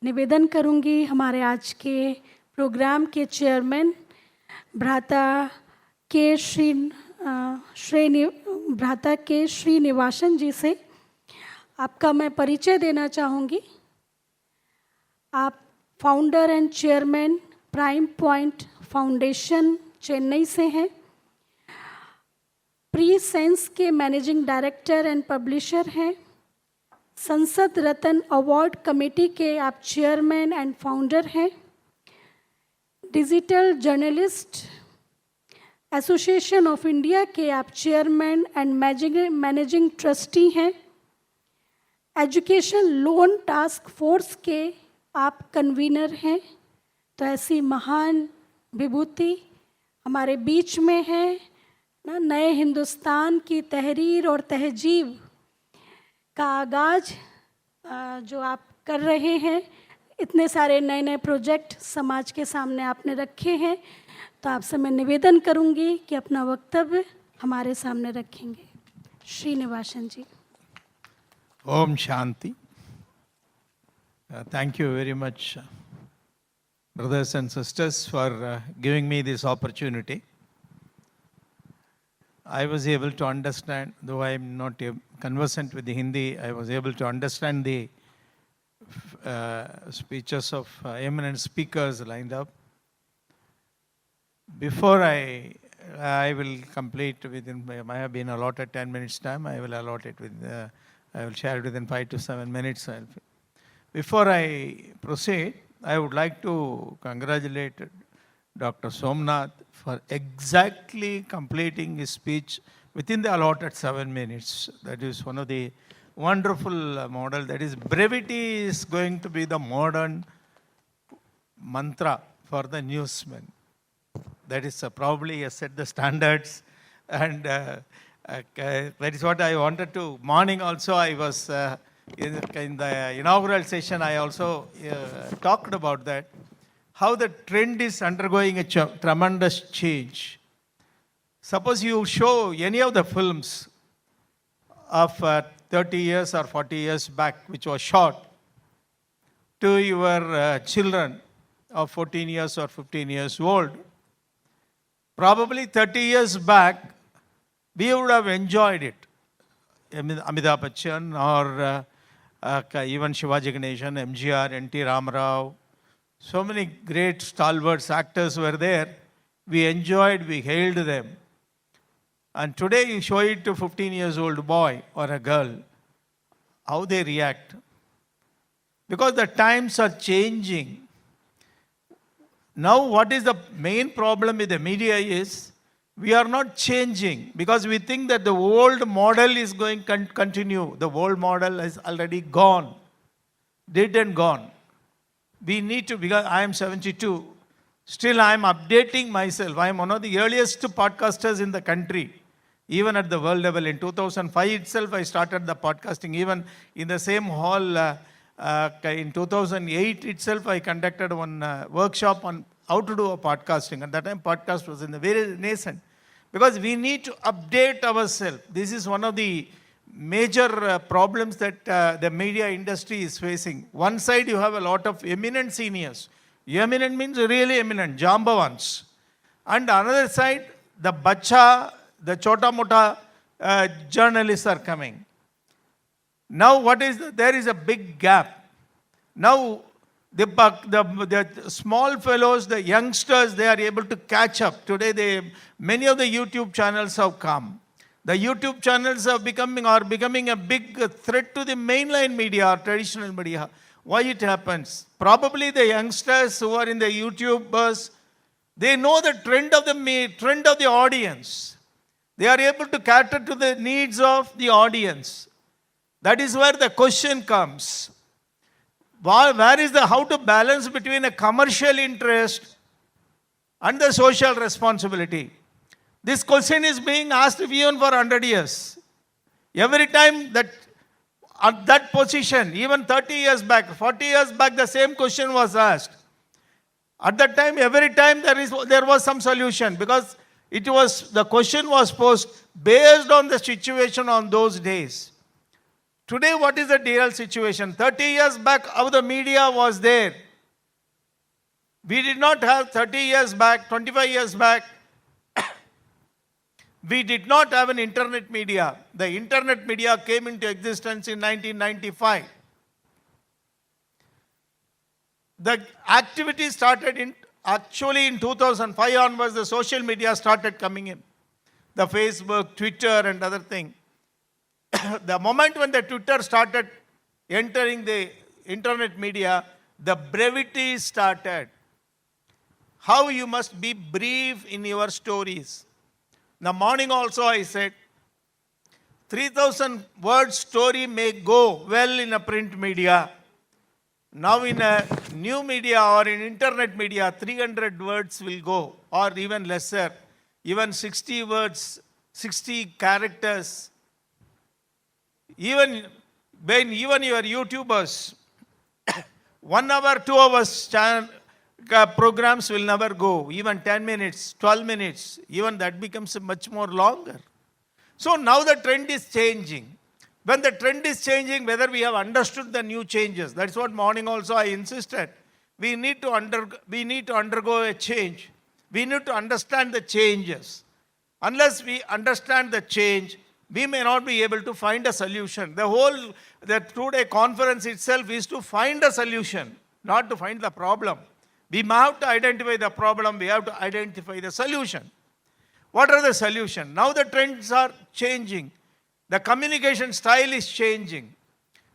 निवेदन करूंगी हमारे आज के प्रोग्राम के चेयरमैन भ्राता के श्रीनिवासन जी से। आपका मैं परिचय देना चाहूँगी। आप founder and chairman prime point foundation Chennai से हैं। प्री सेंस के मैनेजिंग डायरेक्टर एंड पब्लिशर हैं। संसद रत्न अवार्ड कमेटी के आप चेयरमैन एंड फाउंडर हैं। Digital journalist association of India के आप चेयरमैन एंड मैनेजिंग ट्रस्टी हैं। एजुकेशन लोन टास्क फोर्स के आप कन्वीनर हैं। तो ऐसी महान विभूति हमारे बीच में है ना। नए हिंदुस्तान की तहरीर और तहजीब का आगाज जो आप कर रहे हैं, इतने सारे नए नए प्रोजेक्ट समाज के सामने आपने रखे हैं। तो आपसे मैं निवेदन करूंगी कि अपना वक्तव्य हमारे सामने रखेंगे। श्रीनिवासन जी। Om Shanti. Thank you very much, brothers and sisters, for giving me this opportunity. I was able to understand, though I am not conversant with the Hindi, I was able to understand the speeches of eminent speakers lined up. Before I will complete within, I have been allotted 10 minutes time, I will allot it with, I will share it within 5 to 7 minutes. Before I proceed, I would like to congratulate Dr. Somnath for exactly completing his speech within the allotted 7 minutes. That is one of the wonderful model. That is, brevity is going to be the modern mantra for the newsman. That is probably has set the standards, and that is what I wanted to. Morning also I was in the inaugural session, I also talked about that, how the trend is undergoing a tremendous change. Suppose you show any of the films of 30 years or 40 years back, which was shot, to your children of 14 years or 15 years old, probably 30 years back, we would have enjoyed it. Amitabh Bachchan or even Shivaji Ganeshan, MGR, N.T. Ramarao, so many great stalwarts actors were there. We enjoyed, we hailed them. And today you show it to 15 years old boy or a girl, how they react. Because the times are changing. Now what is the main problem with the media is, we are not changing because we think that the old model is going to continue. The old model is already gone, dead and gone. We need to, because I am 72, still I am updating myself. I am one of the earliest podcasters in the country, even at the world level. In 2005 itself, I started the podcasting. Even in the same hall, in 2008 itself, I conducted one workshop on how to do a podcasting. At that time, podcast was in the very nascent. Because we need to update ourselves. This is one of the major problems that the media industry is facing. One side, you have a lot of eminent seniors. Eminent means really eminent, jambavans. And another side, the bacha, the chota-mota journalists are coming. Now what is there is a big gap. Now the small fellows, the youngsters, they are able to catch up. Today many of the YouTube channels have come. The YouTube channels are becoming a big threat to the mainline media or traditional media. Why it happens? Probably the youngsters who are in the YouTubers, they know the trend of the audience. They are able to cater to the needs of the audience. That is where the question comes. Where is how to balance between a commercial interest and the social responsibility? This question is being asked even for 100 years. Every time that at that position, even 30 years back, 40 years back, the same question was asked. At that time, every time there was some solution, because the question was posed based on the situation on those days. Today, what is the real situation? 30 years back, how the media was there. We did not have 30 years back, 25 years back, we did not have an internet media. The internet media came into existence in 1995. The activity started actually in 2005 onwards, the social media started coming in. The Facebook, Twitter and other thing. The moment when the Twitter started entering the internet media, the brevity started. How you must be brief in your stories. In the morning also I said, 3,000 word story may go well in a print media. Now in a new media or in internet media, 300 words will go or even lesser. Even 60 words, 60 characters. Even your YouTubers, 1 hour, 2 hours programs will never go. Even 10 minutes, 12 minutes, even that becomes much more longer. So now the trend is changing. When the trend is changing, whether we have understood the new changes, that's what morning also I insisted. We need to undergo a change. We need to understand the changes. Unless we understand the change, we may not be able to find a solution. The 2-day conference itself is to find a solution, not to find the problem. We have to identify the problem, we have to identify the solution. What are the solutions? Now the trends are changing. The communication style is changing.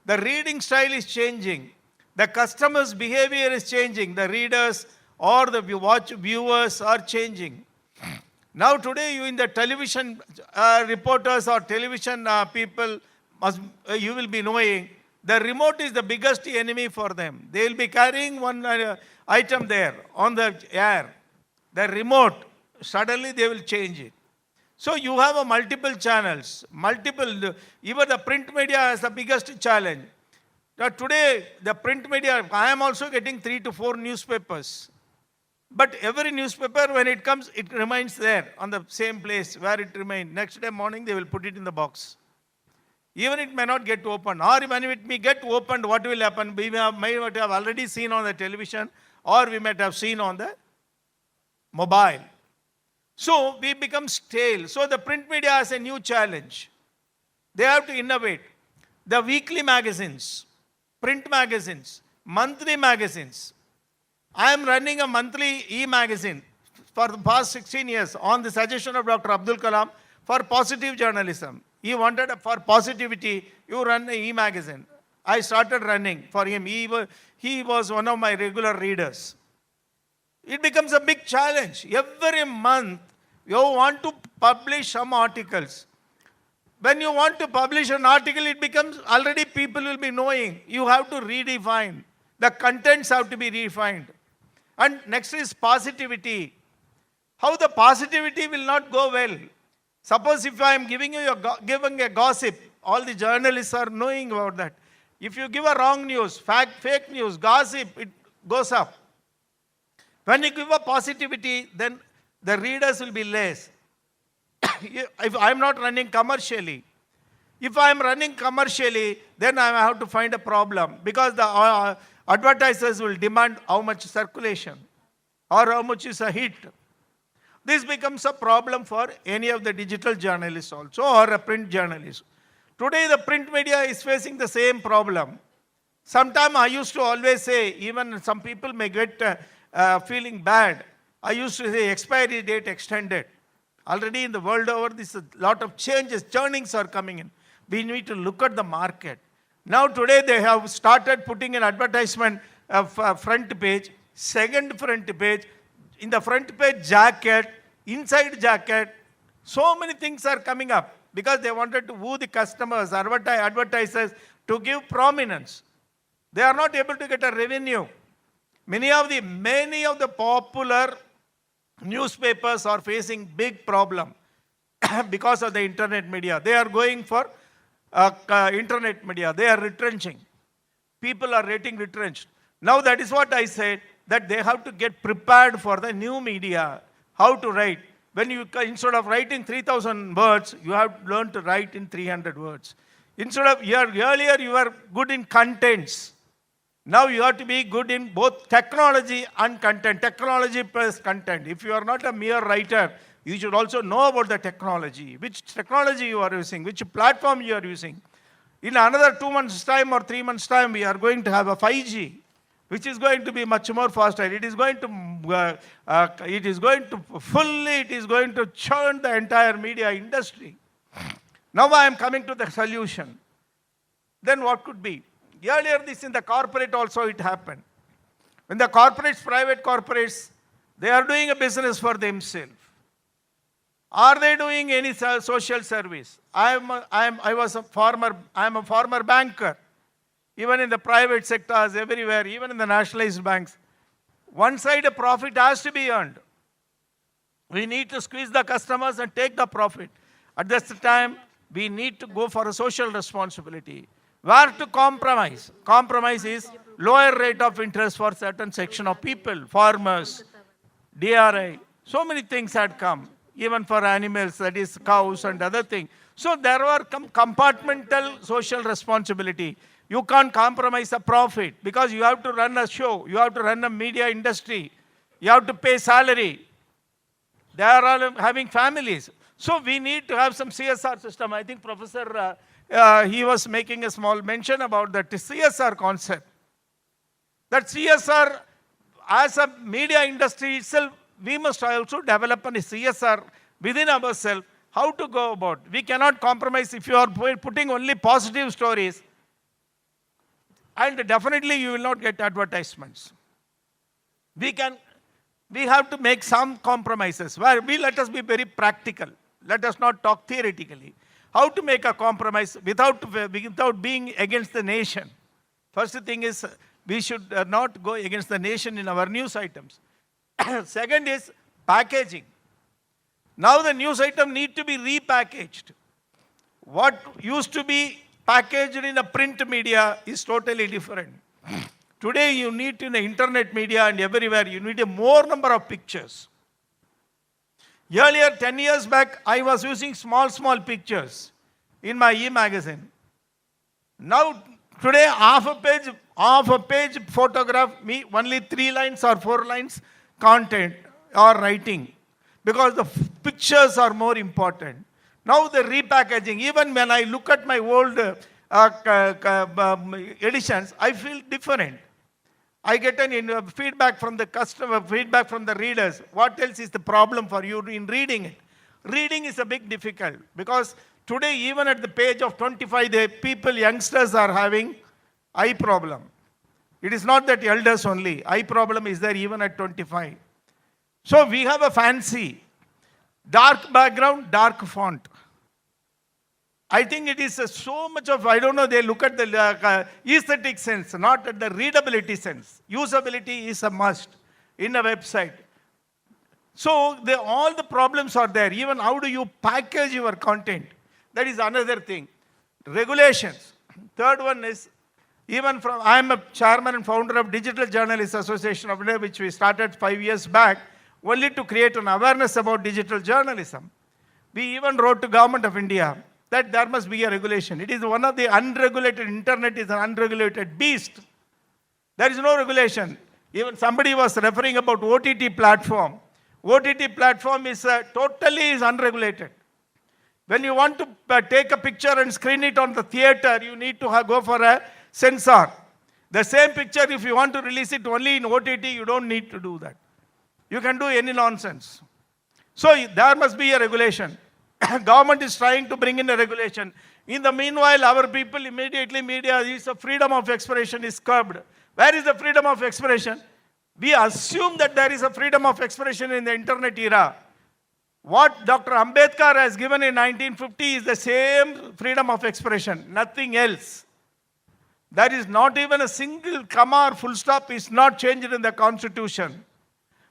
The reading style is changing. The customer's behavior is changing. The readers or the viewers are changing. Now today you in the television reporters or television people, you will be knowing, the remote is the biggest enemy for them. They will be carrying one item there on the air. The remote, suddenly they will change it. So you have multiple channels, even the print media has the biggest challenge. Now today, the print media, I am also getting 3 to 4 newspapers. But every newspaper, when it comes, it remains there on the same place where it remained. Next day morning, they will put it in the box. Even it may not get opened. Or when it may get opened, what will happen? We may have already seen on the television, or we might have seen on the mobile. So we become stale. So the print media has a new challenge. They have to innovate. The weekly magazines, print magazines, monthly magazines. I am running a monthly e-magazine for the past 16 years on the suggestion of Dr. Abdul Kalam for positive journalism. He wanted for positivity, you run an e-magazine. I started running for him. He was one of my regular readers. It becomes a big challenge. Every month, you want to publish some articles. When you want to publish an article, it becomes, already people will be knowing. You have to redefine. The contents have to be refined. And next is positivity. How the positivity will not go well. Suppose if I am giving a gossip, all the journalists are knowing about that. If you give a wrong news, fake news, gossip, it goes up. When you give a positivity, then the readers will be less. If I am not running commercially, if I am running commercially, then I have to find a problem because the advertisers will demand how much circulation or how much is a hit. This becomes a problem for any of the digital journalists also or a print journalist. Today the print media is facing the same problem. Sometimes I used to always say, even some people may get feeling bad. I used to say expiry date extended. Already in the world over, this a lot of changes, churnings are coming in. We need to look at the market. Now today they have started putting an advertisement front page, second front page, in the front page jacket, inside jacket. So many things are coming up because they wanted to woo the customers, advertisers to give prominence. They are not able to get a revenue. Many of the popular newspapers are facing big problem because of the internet media. They are going for internet media. They are retrenching. People are getting retrenched. Now that is what I said, that they have to get prepared for the new media. How to write. When you, instead of writing 3,000 words, you have to learn to write in 300 words. Instead of, earlier you were good in contents. Now you have to be good in both technology and content. Technology plus content. If you are not a mere writer, you should also know about the technology. Which technology you are using, which platform you are using. In another 2 months' time or 3 months' time, we are going to have a 5G, which is going to be much more faster. It is going to churn the entire media industry. Now I am coming to the solution. Then what could be? Earlier this in the corporate also it happened. When the corporates, private corporates, they are doing a business for themselves. Are they doing any social service? I am a former banker. Even in the private sectors, everywhere, even in the nationalized banks, one side a profit has to be earned. We need to squeeze the customers and take the profit. At this time, we need to go for a social responsibility. Where to compromise? Compromise is lower rate of interest for certain section of people, farmers, DRI. So many things had come, even for animals, that is cows and other things. So there were compartmental social responsibility. You can't compromise the profit because you have to run a show, you have to run a media industry, you have to pay salary. They are all having families. So we need to have some CSR system. I think Professor, he was making a small mention about that CSR concept. That CSR, as a media industry itself, we must also develop a CSR within ourselves. How to go about? We cannot compromise if you are putting only positive stories. And definitely you will not get advertisements. We have to make some compromises. Where let us be very practical. Let us not talk theoretically. How to make a compromise without being against the nation. First thing is, we should not go against the nation in our news items. Second is packaging. Now the news item need to be repackaged. What used to be packaged in a print media is totally different. Today you need in the internet media and everywhere, you need a more number of pictures. Earlier, 10 years back, I was using small pictures in my e-magazine. Now, today, half a page photograph, only 3 lines or 4 lines content or writing, because the pictures are more important. Now the repackaging, even when I look at my old editions, I feel different. I get feedback from the customer, feedback from the readers. What else is the problem for you in reading it? Reading is a big difficult because today even at the page of 25, the people, youngsters are having eye problem. It is not that elders only. Eye problem is there even at 25. So we have a fancy dark background, dark font. I think it is so much of, I don't know, they look at the aesthetic sense, not at the readability sense. Usability is a must in a website. So all the problems are there. Even how do you package your content? That is another thing. Regulations. Third one is, I am a chairman and founder of Digital Journalists Association of India, which we started 5 years back, only to create an awareness about digital journalism. We even wrote to Government of India that there must be a regulation. It is one of the unregulated, internet is an unregulated beast. There is no regulation. Even somebody was referring about OTT platform. OTT platform is totally unregulated. When you want to take a picture and screen it on the theater, you need to go for a censor. The same picture, if you want to release it only in OTT, you don't need to do that. You can do any nonsense. So there must be a regulation. Government is trying to bring in a regulation. In the meanwhile, our people immediately, media is a freedom of expression is curbed. Where is the freedom of expression? We assume that there is a freedom of expression in the internet era. What Dr. Ambedkar has given in 1950 is the same freedom of expression, nothing else. There is not even a single comma or full stop is not changed in the constitution.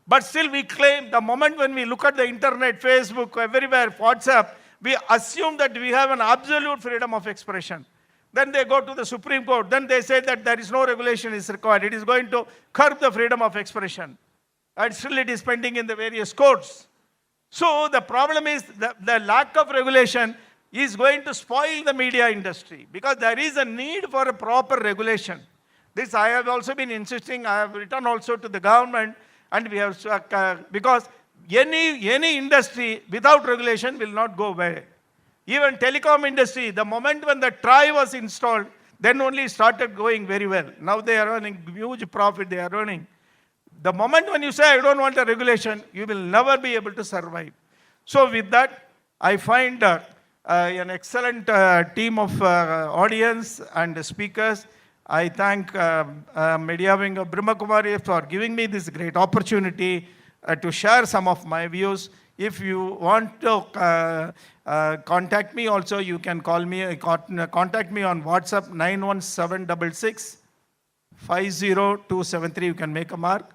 But still we claim the moment when we look at the internet, Facebook, everywhere, WhatsApp, we assume that we have an absolute freedom of expression. Then they go to the Supreme Court. Then they say that there is no regulation is required. It is going to curb the freedom of expression. And still it is pending in the various courts. So the problem is the lack of regulation. is going to spoil the media industry, because there is a need for a proper regulation. This I have also been insisting, I have written also to the government, and we have, because any industry without regulation will not go away. Even telecom industry, the moment when the TRAI was installed, then only started going very well. Now they are earning huge profit, they are earning. The moment when you say, I don't want a regulation, you will never be able to survive. So with that, I find an excellent team of audience and speakers. I thank Meida Wing of Brahmakumaris for giving me this great opportunity to share some of my views. If you want to contact me also, you can call me, contact me on WhatsApp 91766 50273. You can make a mark.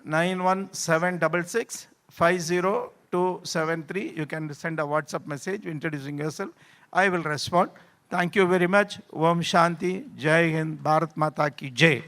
91766 50273. You can send a WhatsApp message introducing yourself. I will respond. Thank you very much. Om Shanti. Jai Hind. Bharat Mata Ki Jai.